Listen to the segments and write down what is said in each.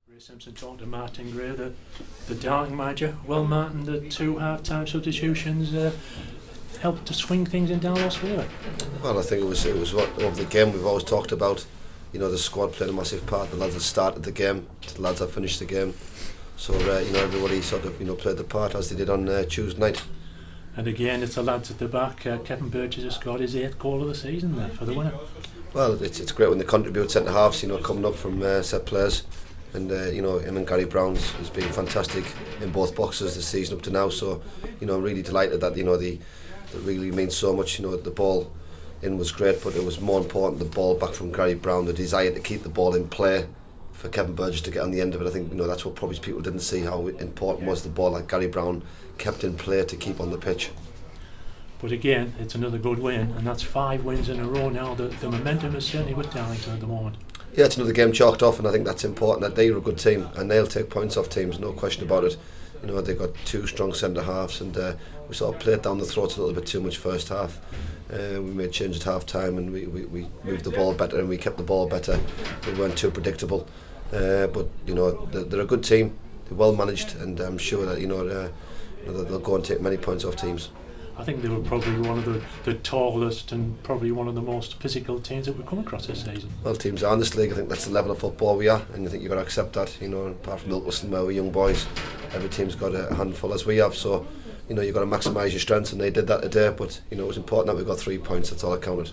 Ray Simpson talked to Martin Gray, the Darlington manager. Well, Martin, the two half-time substitutions helped to swing things in Darlington's favour. Well, I think it was what over the game we've always talked about. You know, the squad played a massive part. The lads that started the game, the lads that finished the game. So everybody sort of played the part as they did on Tuesday night. And again, it's the lads at the back. Kevin Burgess has scored his 8th goal of the season there for the winner. Well, it's great when they contribute centre halves. Coming up from set players. And him and Gary Brown's has been fantastic in both boxes this season up to now. So really delighted that that really means so much. The ball in was great, but it was more important the ball back from Gary Brown, the desire to keep the ball in play for Kevin Burgess to get on the end of it. I think that's what probably people didn't see, how important was the ball that Gary Brown kept in play to keep on the pitch. But again, it's another good win, and that's 5 wins in a row now. The momentum is certainly with Darlington at the moment. Yeah, it's another game chalked off, and I think that's important, that they're a good team and they'll take points off teams, no question about it. They've got 2 strong centre halves, and we sort of played down the throats a little bit too much first half. We made changes at half time, and we moved the ball better and we kept the ball better. We weren't too predictable, but they're a good team, they're well managed, and I'm sure that they'll go and take many points off teams. I think they were probably one of the tallest and probably one of the most physical teams that we've come across this season. Well, teams are in this league. I think that's the level of football we are, and I think you've got to accept that. Apart from Ilkeston, where we're young boys, every team's got a handful as we have. So, you've got to maximise your strengths, and they did that today. But it was important that we got 3 points. That's all that counted.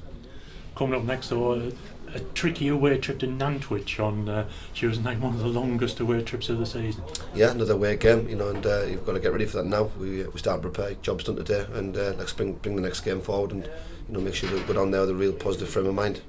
Coming up next, though, a tricky away trip to Nantwich on Tuesday night, one of the longest away trips of the season. Yeah, another away game, and you've got to get ready for that now. We start to prepare, job's done today, and let's bring the next game forward and make sure we go down there with a real positive frame of mind.